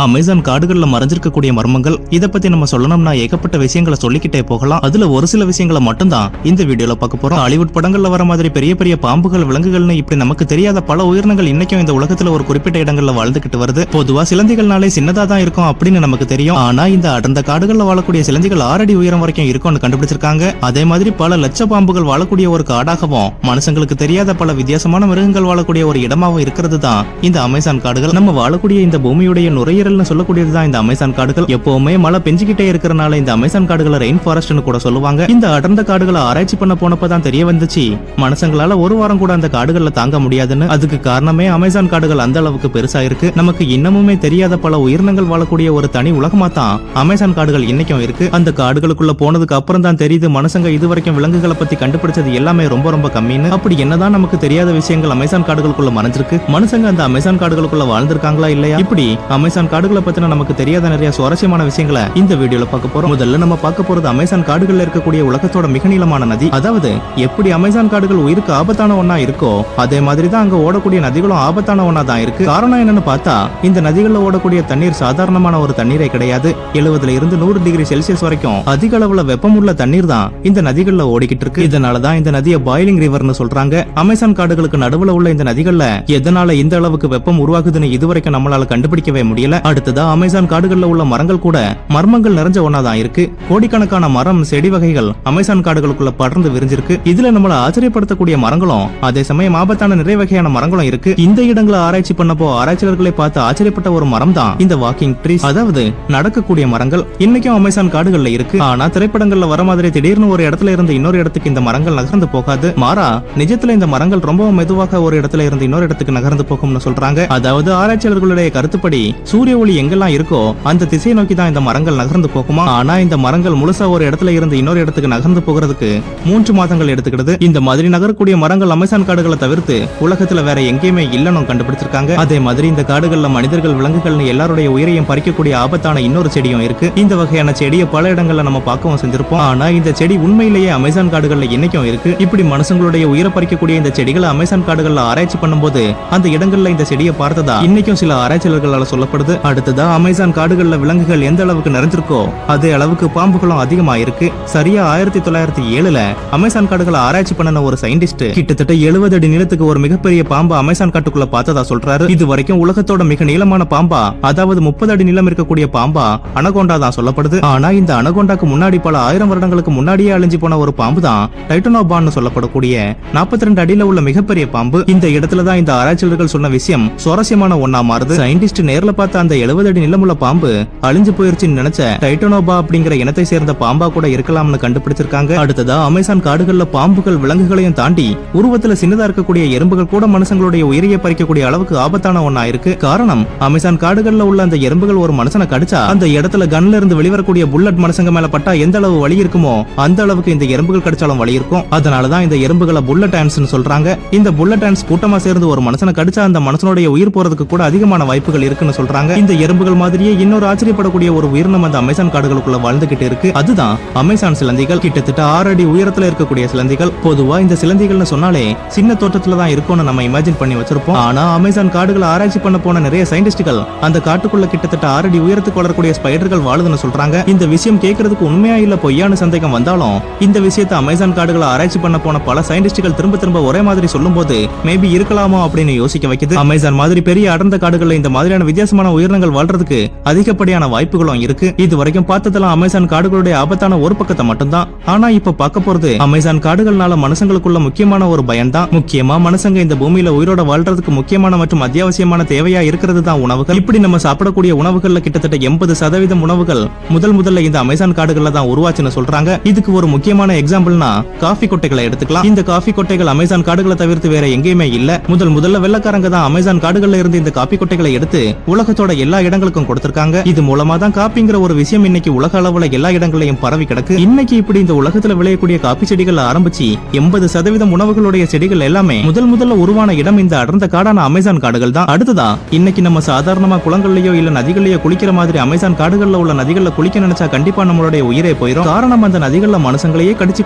Amazon காடுகள்ல மறைஞ்சிருக்கக்கூடிய மர்மங்கள் இத பத்தி நம்ம சொல்லணும்னா ஏகப்பட்ட விஷயங்களை சொல்லிக்கிட்டே போகலாம். அதுல ஒரு சில விஷயங்களை மட்டும்தான் இந்த வீடியோல பார்க்க போறோம். ஹாலிவுட் படங்கள்ல வர மாதிரி பெரிய பெரிய பாம்புகள், விலங்குகள்னு இப்படி நமக்கு தெரியாத பல உயிரினங்கள் இன்னைக்கும் இந்த உலகத்துல ஒரு குறிப்பிட்ட இடங்கள்ல வாழ்ந்துகிட்டு வருது. பொதுவா சிலந்திகள்னாலே சின்னதா தான் இருக்கும் அப்படின்னு நமக்கு தெரியும். ஆனா இந்த அடர்ந்த காடுகள்ல வாழக்கூடிய சிலந்திகள் 6 அடி உயரம் வரைக்கும் இருக்கும்னு கண்டுபிடிச்சிருக்காங்க. அதே மாதிரி பல லட்ச பாம்புகள் வாழக்கூடிய ஒரு காடாகவும் மனுஷங்களுக்கு தெரியாத பல வித்தியாசமான மிருகங்கள் வாழக்கூடிய ஒரு இடமாவும் இருக்கிறது தான் இந்த அமேசான் காடுகள். நம்ம வாழக்கூடிய இந்த பூமியுடைய நுரையீரல்னு சொல்லக்கூடியதுதான் இந்த அமேசான் காடுகள். எப்பவுமே மழை பெஞ்சுக்கிட்டே இருக்கிறனால இந்த அமேசான் காடுகளை ரெயின் ஃபாரஸ்ட்னு கூட சொல்லுவாங்க. இந்த அடர்ந்த காடுகளை ஆராய்ச்சி பண்ண போனப்பதான் தெரிய வந்துச்சு, மனுஷங்களால ஒரு வாரம் கூட அந்த காடுகள்ல தாங்க முடியாதுன்னு. அதுக்கு காரணமே அமேசான் காடுகள் அந்த அளவுக்கு பெருசா இருக்கு. நமக்கு இன்னமுமே தெரியாத பல உயிரினங்கள் வாழக்கூடிய ஒரு தனி உலகமா தான் அமேசான் காடுகள் இன்னைக்கும் இருக்கு. அந்த காடுகளுக்குள்ள போனதுக்கு அப்புறம் தான் தெரியுது மனுஷங்க இதுவரைக்கும் விலங்குகளை பத்தி கண்டுபிடிச்சது எல்லாமே ரொம்ப ரொம்ப கம்மின்னு. அப்படி என்னதான் நமக்கு தெரியாத விஷயங்கள் அமேசான் காடுகளுக்குள்ள மறைஞ்சிருக்கு, மனுஷங்க அந்த அமேசான் காடுகளுக்குள்ள வாழ்ந்திருக்காங்களா இல்லையா, இப்படி அமேசான் காடுகளை பத்தின நமக்கு தெரியாத நிறைய சுவாரஸ்யமான விஷயங்களை இந்த வீடியோல பார்க்க போறோம். முதல்ல நம்ம பார்க்க போறது அமேசான் காடுகள்ல இருக்கக்கூடிய உலகத்தோட மிக நீளமான நதி. அதாவது எப்படி அமேசான் காடுகள் உயிருக்கு ஆபத்தான ஒண்ணா இருக்கோ அதே மாதிரி தான் அங்க ஓடக்கூடிய நதிகளும் ஆபத்தான ஒண்ணா தான் இருக்கு. காரணம் என்னன்னு பார்த்தா இந்த நதிகள்ல ஓடக்கூடிய தண்ணீர் சாதாரணமான ஒரு தண்ணீரே கிடையாது. 70 இருந்து 100 டிகிரி செல்சியஸ் வரைக்கும் அதிக அளவுல வெப்பம் உள்ள தண்ணீர் தான் இந்த நதிகள்ல ஓடிக்கிட்டு இருக்கு. இதனாலதான் இந்த நதியை பாயிலிங் ரிவர்னு சொல்றாங்க. அமேசான் காடுகளுக்கு நடுவுல உள்ள இந்த நதிகள்ல எதனால இந்த அளவுக்கு வெப்பம் உருவாகுதுன்னு இதுவரைக்கும் நம்மளால கண்டுபிடிக்கவே முடியல. அடுத்ததா அமேசான் காடுகள்ல உள்ள மரங்கள் கூட மர்மங்கள் நிறைஞ்ச ஒன்னாதான் இருக்கு. கோடிக்கணக்கான மரம், செடி வகைகள் அமேசான் காடுகளுக்குள்ள படர்ந்து விரிஞ்சிருக்கு. இதுல நம்மள ஆச்சரியப்படுத்தக்கூடிய மரங்களும் அதே சமயம் ஆபத்தான நிறைய வகையான மரங்களும் இருக்கு. இந்த இடங்களை ஆராய்ச்சி பண்ணப்போ ஆராய்ச்சியாளர்களை பார்த்து ஆச்சரியப்பட்ட ஒரு மரம் தான் இந்த வாக்கிங் ட்ரீஸ், அதாவது நடக்கக்கூடிய மரங்கள். இன்னைக்கும் அமேசான் காடுகள்ல இருக்கு. ஆனா திரைப்படங்கள்ல வர மாதிரி திடீர்னு ஒரு இடத்துல இருந்து இன்னொரு இடத்துக்கு இந்த மரங்கள் நகர்ந்து போகாது. மாறா நிஜத்துல இந்த மரங்கள் ரொம்பவும் மெதுவாக ஒரு இடத்துல இருந்து இன்னொரு இடத்துக்கு நகர்ந்து போகும்னு சொல்றாங்க. அதாவது ஆராய்ச்சியாளர்களுடைய கருத்துப்படி சூரிய ஒளி எங்கெல்லாம் இருக்கோ அந்த திசையை நோக்கி தான் இந்த மரங்கள் நகர்ந்து போகுமா. ஆனா இந்த மரங்கள் முழுசா ஒரு இடத்துல இருந்து இன்னொரு இடத்துக்கு நகர்ந்து போகிறதுக்கு 3 மாதங்கள் எடுத்துக்கிடுது. இந்த மாதிரி நகரக்கூடிய மரங்கள் அமேசான் காடுகளை தவிர்த்து உலகத்துல வேற எங்கேயுமே இல்லன்னு கண்டுபிடிச்சிருக்காங்க. அதே மாதிரி இந்த காடுகள்ல மனிதர்கள், விலங்குகள்னு எல்லாருடைய உயிரையும் பறிக்கக்கூடிய ஆபத்தான இன்னொரு செடியும் இருக்கு. இந்த வகையான செடியை பல இடங்கள்ல நம்ம பார்க்கவும் செஞ்சிருப்போம். ஆனா இந்த செடி உண்மையிலேயே அமேசான் காடுகள்ல இன்னைக்கும் இருக்கு. இப்படி மனுஷங்களுடைய உயிரை பறிக்கக்கூடிய இந்த செடிகளை அமேசான் காடுகள்ல ஆராய்ச்சி பண்ணும்போது அந்த இடங்கள்ல இந்த செடியை பார்த்ததா இன்னைக்கும் சில ஆராய்ச்சியாளர்களால சொல்லப்படுது. அடுத்ததா அமேசான் காடுகள்ல விலங்குகள் எந்த அளவுக்கு நிறைஞ்சிருக்கோ அதே அளவுக்கு பாம்புகளும் அதிகமா இருக்கு. சரியா 1907 அமேசான் காடுகளை ஆராய்ச்சி பண்ண ஒரு சயின்டிஸ்ட் கிட்டத்தட்ட 70 அடி நீளத்துக்கு ஒரு மிகப்பெரிய பாம்பு அமேசான் காட்டுக்குள்ள பார்த்ததா சொல்றாரு. இது வரைக்கும் உலகத்தோட மிக நீளமான பாம்பா, அதாவது 30 அடி நீளம் இருக்கக்கூடிய பாம்பா அனகோண்டா தான் சொல்லப்படுது. ஆனா இந்த அனகோண்டாக்கு முன்னாடி பல 1000 வருடங்களுக்கு முன்னாடியே அழிஞ்சு போன ஒரு பாம்பு தான் டைட்டனோபான்னு சொல்லப்படக்கூடிய 42 அடியில உள்ள மிகப்பெரிய பாம்பு. இந்த இடத்துல தான் இந்த ஆராய்ச்சியாளர்கள் சொன்ன விஷயம் சுவாரஸ்யமான ஒண்ணா மாறுது. சயின்டிஸ்ட் நேர்ல பார்த்த அந்த 70 அடி நீளமுள்ள பாம்பு அழிஞ்சு போயிருச்சுன்னு நினைச்ச டைட்டனோபா அப்படிங்கிற இனத்தை சேர்ந்த பாம்பா கூட இருக்கலாம்னு கண்டுபிடிச்சிருக்காங்க. அடுத்ததா அமேசான் காடுகள்ல பாம்புகள், விலங்குகளையும் தாண்டி உருவத்துல சின்னதா இருக்கக்கூடிய எறும்புகள் கூட மனுஷங்களுடைய உயிரையை பறிக்கக்கூடிய அளவுக்கு ஆபத்தான ஒண்ணா இருக்கு. காரணம் அமேசான் காடுகள்ல உள்ள அந்த எறும்புகள் ஒரு மனுஷனை கடிச்சா அந்த இடத்துல கன்ல இருந்து வெளிவரக்கூடிய புல்லட் மனுஷங்க மேல பட்டா எந்த அளவு வலி இருக்குமோ அந்த அளவுக்கு இந்த எறும்புகள் கடிச்சாலும் வலி இருக்கும். அதனாலதான் இந்த எறும்புகளை புல்லட் ஆண்ட்ஸ்னு சொல்றாங்க. இந்த புல்லட் ஆண்ட்ஸ் கூட்டமா சேர்ந்து ஒரு மனுஷனை கடிச்சா அந்த மனுஷனுடைய உயிர் போறதுக்கு கூட அதிகமான வாய்ப்புகள் இருக்குன்னு சொல்றாங்க. இந்த எறும்புகள் மாதிரியே இன்னொரு ஆச்சரியப்படக்கூடிய ஒரு உயிரினம் அந்த அமேசான் காடுகளுக்குள்ள வாழ்ந்துகிட்டு இருக்கு. அதுதான் அமேசான் சிலந்திகள். கிட்டத்தட்ட 6 அடி உயரத்துல இருக்கக்கூடிய சிலந்திகள். பொதுவா இந்த சிலந்திகள்னு சொன்னாலே சின்ன தோட்டத்துல தான் இருக்கும்னு நம்ம இமேஜின் பண்ணி வச்சிருப்போம். ஆனா அமேசான் காடுகளை ஆராய்ச்சி பண்ண போன நிறைய சயின்டிஸ்டுகள் அந்த காட்டுக்குள்ள கிட்டத்தட்ட 6 அடி உயரத்துக்கு வளரக்கூடிய ஸ்பைடர்கள் வாழுதுன்னு சொல்றாங்க. இந்த விஷயம் கேட்கறதுக்கு உண்மையா இல்ல பொய்யான சந்தேகம் வந்தாலும் இந்த விஷயத்தை அமேசான் காடுகளை ஆராய்ச்சி பண்ண போன பல சயின்டிஸ்டுகள் திரும்ப திரும்ப ஒரே மாதிரி சொல்லும் போது மேபி இருக்கலாமோ அப்படின்னு யோசிக்க வைக்குது. அமேசான் மாதிரி பெரிய அடர்ந்த காடுகள்ல இந்த மாதிரியான வித்தியாசமான உயிரினங்கள் வாழ்றதுக்கு அதிகப்படியான வாய்ப்புகளும் இருக்கு. இது வரைக்கும் பார்த்ததெல்லாம் அமேசான் காடுகளுடைய ஆபத்தான ஒரு பக்கத்தை மட்டும்தான். ஆனா இப்ப பார்க்க போறது அமேசான் காடுகள்னால மனுஷங்களுக்குள்ள முக்கியமான ஒரு பயம் தான். முக்கியமா மனுஷங்க இந்த பூமியில உயிரோட வாழ்றதுக்கு முக்கியமான மற்றும் அத்தியாவசியமான தேவையா இருக்கிறது தான் உணவுகள். இப்படி நம்ம சாப்பிடக்கூடிய உணவுகள்ல கிட்டத்தட்ட 80% உணவுகள் முதல்ல இந்த அமேசான் காடுகள்ல தான் உருவாச்சுன்னு சொல்றாங்க. இதுக்கு ஒரு முக்கியமான எக்ஸாம்பிள்னா காஃபி கொட்டைகளை எடுத்துக்கலாம். இந்த காஃபி கொட்டைகள் அமேசான் காடுகளை தவிர்த்து வேற எங்கேயுமே இல்ல. முதல்ல வெள்ளக்காரங்க தான் அமேசான் காடுகள்ல இருந்து இந்த காஃபி கொட்டைகளை எடுத்து உலகத்தோட எல்லா இடங்களுக்கும் கொடுத்திருக்காங்க. இது மூலமா தான் காப்பிங்கிற ஒரு விஷயம் இன்னைக்கு உலக அளவுல எல்லா இடங்களையும் பரவி கிடக்கு. இன்னைக்கு இப்படி இந்த உலகத்துல விளையக்கூடிய காப்பி செடிகள் ஆரம்பிச்சு 80% உணவுகளுடைய செடிகள் எல்லாமே முதல்ல உருவான இடம் இந்த அடர்ந்த காடான அமேசான் காடுகள் தான். அடுத்ததா இன்னைக்கு நம்ம சாதாரணமா குளங்கள்லயோ இல்ல நதிகள்லயோ குளிக்கிற மாதிரி அமேசான் காடுகள்ல உள்ள நதிகள்ல குளிக்க நினைச்சா கண்டிப்பா நம்மளுடைய உயிரே போயிடும். காரணம் அந்த நதிகள்ல மனுஷங்களையே கடிச்சு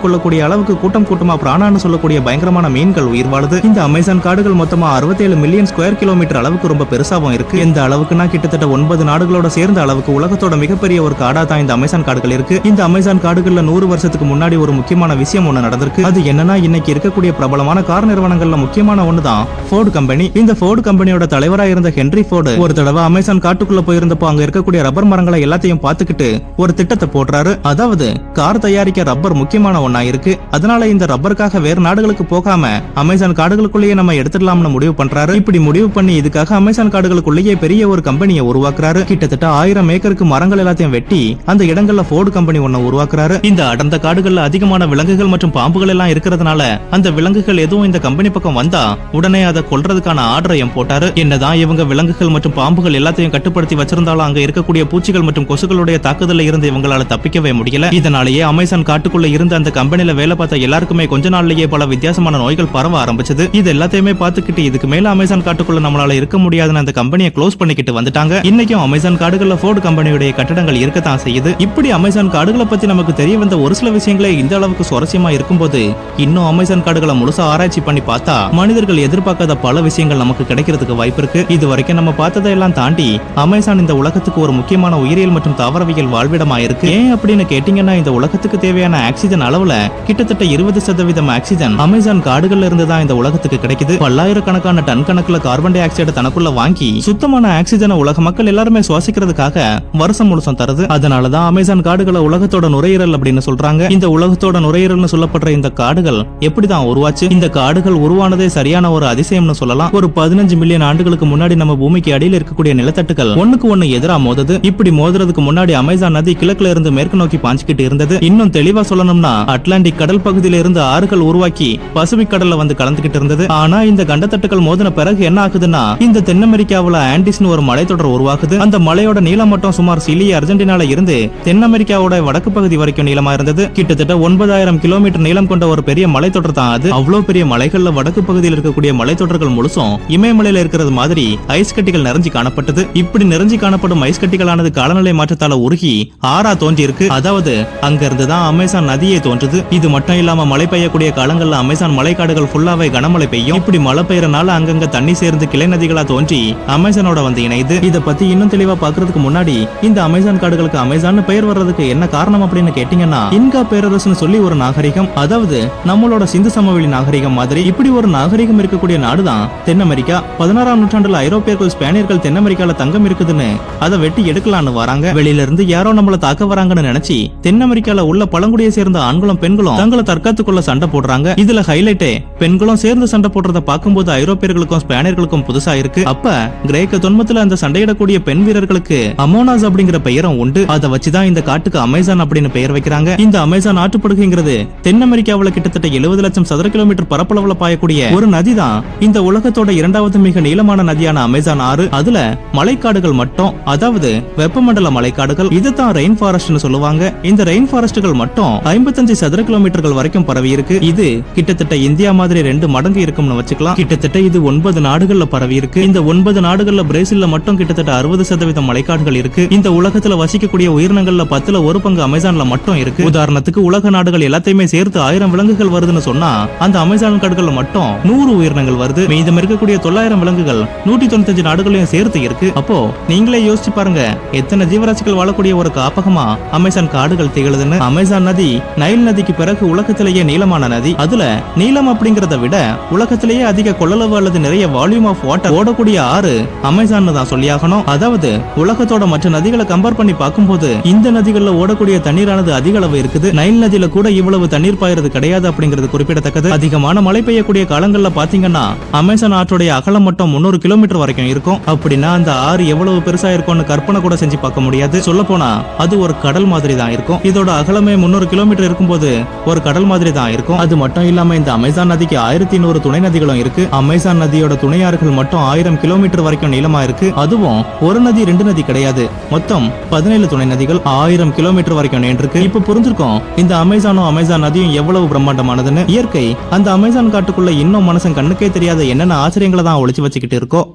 கொள்ளக்கூடிய அளவுக்கு கூட்டமா பிராணான்னு சொல்லக்கூடிய பயங்கரமான மீன்கள் உயிர் வாழுது. இந்த அமேசான் காடுகள் மொத்தமா 67 மில்லியன் ஸ்கொயர் கிலோமீட்டர் அளவுக்கு ரொம்ப பெருசாவும் இருக்கு. எந்த அளவுக்குனா கிட்டத்தட்ட 9 நாடுகளோட சேர்ந்த அளவுக்கு உலகத்தோட மிகப்பெரிய ஒரு காடா தான் இந்த அமேசான் காடுகள் இருக்கு. இந்த அமேசான் காடுகள்ல 100 வருஷத்துக்கு முன்னாடி ஒரு முக்கியமான விஷயம் ஒண்ணு நடந்திருக்கு. அது என்னன்னா, இன்னைக்கு இருக்கக்கூடிய பிரபலமான கார் நிறுவனங்கள்ல முக்கியமான ஒண்ணுதான் ஃபோர்டு கம்பெனி. இந்த ஃபோர்டு கம்பெனியோட தலைவரா இருந்த ஹென்ரி ஃபோர்டு ஒரு தடவை அமேசான் காட்டுக்குள்ள போயிருந்தப்போ அங்க இருக்கக்கூடிய ரப்பர் மரங்களை எல்லாத்தையும் பார்த்துக்கிட்டு ஒரு திட்டத்தை போடுறாரு. அதாவது கார் தயாரிக்க ரப்பர் முக்கியமான ஒண்ணா இருக்கு, அதனால இந்த ரப்பருக்காக வேறு நாடுகளுக்கு போகாம அமேசான் காடுகளுக்குள்ளேயே நம்ம எடுத்துடலாம்னு முடிவு பண்றாரு. இப்படி முடிவு பண்ணி இதுக்காக அமேசான் காடுகளுக்குள்ளேயே பெரிய ஒரு கம்பெனியை உருவாக்குறாரு. கிட்டத்தட்ட 1000 ஏக்கருக்கு மரங்கள் எல்லாத்தையும் வெட்டி அந்த இடங்கள்ல ஃபோர்டு கம்பெனி ஒண்ணு உருவாக்குறாரு. இந்த அடர்ந்த காடுகள்ல அதிகமான விலங்குகள் மற்றும் பாம்புகள் எல்லாம் இருக்கிறதுனால அந்த விலங்குகள் எதுவும் இந்த கம்பெனி பக்கம் வந்தா உடனே அதை கொல்றதுக்கான ஆர்டரையும் போட்டாரு. என்னதான் இவங்க விலங்குகள் மற்றும் பாம்புகள் எல்லாத்தையும் கட்டுப்படுத்தி வச்சிருந்தாலும் அங்க இருக்கக்கூடிய பூச்சிகள் மற்றும் கொசுகளுடைய தாக்குதல்ல இருந்து இவங்களால தப்பிக்கவே முடியல. இதனாலேயே அமேசான் காட்டுக்குள்ள இருந்த அந்த கம்பெனில வேலை பார்த்த எல்லாருக்குமே கொஞ்ச நாள்லயே பல வித்தியாசமான நோய்கள் பரவ ஆரம்பிச்சது. இது எல்லாத்தையுமே பார்த்துக்கிட்டு இதுக்கு மேல அமேசான் காட்டுக்குள்ள நம்மளால இருக்க முடியாதுன்னு அந்த கம்பெனியை க்ளோஸ் பண்ணிக்கிட்டு வந்துட்டாங்க. இன்னைக்கும் அமேசான் காடுகள்ல ஃபோர்டு கம்பெனியுடைய கட்டடங்கள் இருக்கத்தான் செய்யுது. இப்படி அமேசான் காடுகளை பத்தி நமக்கு தெரிய வந்த ஒரு சில விஷயங்களே இந்த அளவுக்கு சுவாரஸ்யமா இருக்கும்போது இன்னும் அமேசான் காடுகளை முழுசா ஆராய்ச்சி பண்ணி பார்த்தா மனிதர்கள் எதிர்பார்க்காத பல விஷயங்கள் நமக்கு கிடைக்கிறதுக்கு வாய்ப்பு இருக்கு. இது வரைக்கும் நம்ம பார்த்ததையெல்லாம் தாண்டி அமேசான் இந்த உலகத்துக்கு ஒரு முக்கியமான உயிரியல் மற்றும் தாவரவியல் வாழ்விடமா இருக்கு. ஏன் அப்படின்னு கேட்டீங்கன்னா, இந்த உலகத்துக்கு தேவையான ஆக்சிஜன் அளவுல கிட்டத்தட்ட 20% ஆக்சிஜன் அமேசான் காடுகள்ல இருந்து தான் இந்த உலகத்துக்கு கிடைக்குது. பல்லாயிரக்கணக்கான டன் கணக்குல கார்பன் டை ஆக்சைடு தனக்குள்ள வாங்கி சுத்தமான ஆக்சிஜனை உலக மக்கள் எல்லாருமே சுவாசிக்கிறதுக்காக வருஷம் முழுசும் தருது. அதனாலதான் அமேசான் காடுகளை உலகத்தோட நுரையீரல் அப்படின்னு சொல்றாங்க. இந்த உலகத்தோட நுரையீரல்னு சொல்லப்படுற இந்த காடுகள் எப்படிதான் உருவாச்சு? இந்த காடுகள் உருவானதே சரியான ஒரு அதிசயம்னு சொல்லலாம். ஒரு 15 மில்லியன் ஆண்டுகளுக்கு முன்னாடி நம்ம பூமிக்கு அடியில் இருக்கக்கூடிய நிலத்தட்டுகள் ஒண்ணுக்கு ஒண்ணு எதிரா மோதுது. இப்படி மோதுறதுக்கு முன்னாடி அமேசான் நதி கிழக்குல இருந்து மேற்கு நோக்கி பாஞ்சுக்கிட்டு இருந்தது. இன்னும் தெளிவா சொல்லணும்னா அட்லாண்டிக் கடல் பகுதியில இருந்து ஆறுகள் உருவாக்கி பசிபிக் கடல்ல வந்து கலந்துகிட்டு இருந்தது. ஆனா இந்த கண்டத்தட்டுகள் மோதின பிறகு என்ன ஆகுதுன்னா, இந்த தென் அமெரிக்காவுல ஆண்டிஸ்னு ஒரு மலைத்தொடர் உருவாகுது. அந்த மலையோட நீளம் மட்டும் சுமார் சிலி அர்ஜென்டினால இருந்து தென் அமெரிக்காவோட வடக்கு பகுதி வரைக்கும் நீளமா இருந்தது. கிட்டத்தட்ட 9000 கிலோமீட்டர் நீளம் கொண்ட ஒரு பெரிய மலைத்தொடர் தான் அது. அவ்வளவு பெரிய மலைகள்ல வடக்கு பகுதியில் இருக்கக்கூடிய மலைத்தொடர்கள் முழுசும் இமயமலையில இருக்கிறது மாதிரி ஐஸ் கட்டிகள் நிறைஞ்சு காணப்பட்டது. இப்படி நிறைஞ்சு காணப்படும் ஐஸ் கட்டிகளானது காலநிலை மாற்றத்தால உருகி ஆறா தோன்றி இருக்கு. அதாவது அங்க இருந்துதான் அமேசான் நதியே தோன்றுது. இது மட்டும் இல்லாம மழை பெய்யக்கூடிய காலங்கள்ல அமேசான் மலைக்காடுகள் ஃபுல்லாவே கனமழை பெய்யும். இப்படி மழை பெய்யறனால அங்கங்க தண்ணி சேர்ந்து கிளை நதிகளா தோன்றி அமேசானோட வந்து இணையுது. இத பத்தி இன்னும் தெளிவா பாக்குறதுக்கு முன்னாடி இந்த அமேசான் காடுகளுக்கு அமேசான் பெயர் வர்றதுக்கு என்ன காரணம் அப்படின்னு கேட்டீங்கன்னா, இன்கா பேரரசுன்னு சொல்லி ஒரு நாகரிகம், அதாவது நம்மளோட சிந்து சமவெளி நாகரிகம் மாதிரி இப்படி ஒரு நாகரிகம் இருக்கக்கூடிய நாடுதான் தென் அமெரிக்கா. 16ஆம் நூற்றாண்டுல ஐரோப்பியர்கள் ஸ்பானியர்கள் தென் அமெரிக்கால தங்கம் இருக்குதுன்னு அதை வெட்டி எடுக்கலான்னு வராங்க. வெளியில இருந்து யாரோ நம்மள தாக்க வராங்கன்னு நினைச்சு தென் அமெரிக்கால உள்ள பழங்குடியை சேர்ந்த ஆண்களும் பெண்களும் தங்களை தற்காத்துக்குள்ள சண்டை போடுறாங்க. இதுல ஹைலைட்டே பெண்களும் சேர்ந்து சண்டை போடுறத பார்க்கும்போது ஐரோப்பியர்களுக்கும் ஸ்பானியர்களுக்கும் புதுசா இருக்கு. அப்ப கிரேக்க தொன்மத்துல அந்த சண்டையிடக்கூடிய பெண் வீரர்களுக்கு அமோனாஸ் அப்படிங்கிற பெயரும் உண்டு. அதை வச்சுதான் இந்த காட்டுக்கு அமேசான் அப்படின்னு பெயர் வைக்கிறாங்க. இந்த அமேசான் ஆற்றுப்படுகைங்கிறது தென் அமெரிக்காவுல கிட்டத்தட்ட 70 லட்சம் சதுர கிலோமீட்டர் பரப்பளவுல பாயக்கூடிய ஒரு நதி தான். இந்த உலகத்தோட 2வது மிக நீளமான நதியான அமேசான் ஆறு. அதுல மலைக்காடுகள் மட்டும், அதாவது வெப்பமண்டல மலைக்காடுகள், இதுதான் ரெயின் ஃபாரஸ்ட்னு சொல்லுவாங்க. இந்த ரெயின் ஃபாரஸ்ட்கள் மட்டும் 55 சதுர கிலோமீட்டர்கள் வரைக்கும் பரவி இருக்கு. இது கிட்டத்தட்ட இந்தியா மாதிரி 2 மடங்கு இருக்கும்னு வச்சுக்கலாம். கிட்டத்தட்ட இது 9 நாடுகள்ல பரவி இருக்கு. இந்த 9 நாடுகள்ல பிரேசில்ல மட்டும் கிட்டத்தட்ட 60% மலைக்காடுகள் இருக்கு. இந்த உலகத்துல வசிக்கக்கூடிய உயிரினங்கள்ல 10ல 1 பங்கு அமேசான்ல மட்டும் இருக்கு. உதாரணத்துக்கு உலக நாடுகள் எல்லாத்தையுமே சேர்த்து 1000 விலங்குகள் வருதுன்னு சொன்னா அந்த அமேசான் காடுகள்ல மட்டும் 100 உயிரினங்கள் வருது. மீதம் இருக்கக்கூடிய 900 விலங்குகள் 195 நாடுகளையும் சேர்த்து இருக்கு. அப்போ நீங்களே யோசிச்சு பாருங்க, எத்தனை ஜீவராசிகள் வாழக்கூடிய ஒரு காப்பகமா அமேசான் காடுகள் திகழுதுன்னு. அமேசான் நதி நைல் நதிக்கு பிறகு உலகத்திலேயே நீளமான நதி. அதுல நீளம் அப்படிங்கறத விட உலகத்திலேயே அதிக கொள்ளளவு அல்லது நிறைய வால்யூம் ஆஃப் வாட்டர் ஓடக்கூடிய ஆறு அமேசான் தான் சொல்லியாகணும். அதாவது உலகத்தோட மற்ற நதிகளை கம்பேர் பண்ணி பார்க்கும்போது இந்த நதிகள்ல ஓடக்கூடிய தண்ணீரானது அதிக அளவு இருக்குது. நைல் நதியில கூட இவ்வளவு தண்ணீர் பாயறது கிடையாது அப்படிங்கிறது குறிப்பிடத்தக்கது. அதிகமான மழை பெய்யக்கூடிய காலங்கள்ல பாத்தீங்கன்னா அமேசான் ஆற்றுடைய அகலம் மட்டும் 300 கிலோமீட்டர் வரைக்கும் இருக்கும். அப்படின்னா அந்த ஆறு எவ்வளவு பெருசா இருக்கும்னு கற்பனை கூட செஞ்சு பார்க்க முடியாது. சொல்ல போனா அது ஒரு கடல் மாதிரி தான் இருக்கும். இதோட அகலமே 300 கிலோமீட்டர் இருக்கும்போது ஒரு கடல் மாதிரி தான் இருக்கும். அது மட்டும் இல்லாம இந்த அமேசான் நதிக்கு 1100 துணை நதிகளும் இருக்கு. அமேசான் நதியோட துணையாறுகள் மட்டும் 1000 கிலோமீட்டர் வரைக்கும் நீளமா இருக்கு. அதுவும் ஒரு நதி 2 நதி கிடையாது, மொத்தம் 17 துணை நதிகள் 1000 கிலோமீட்டர் வரைக்கும் நீண்டிருக்கு. இப்ப புரிஞ்சிருக்கோம் இந்த அமேசான் நதியும் எவ்வளவு பிரம்மாண்டமானதுன்னு. இயற்கை அந்த அமேசான் காட்டுக்குள்ள இன்னும் மனுஷன் கண்ணுக்கே தெரியாத என்னென்ன ஆச்சரியங்களை தான் ஒளிச்சு வச்சுக்கிட்டு இருக்கோம்.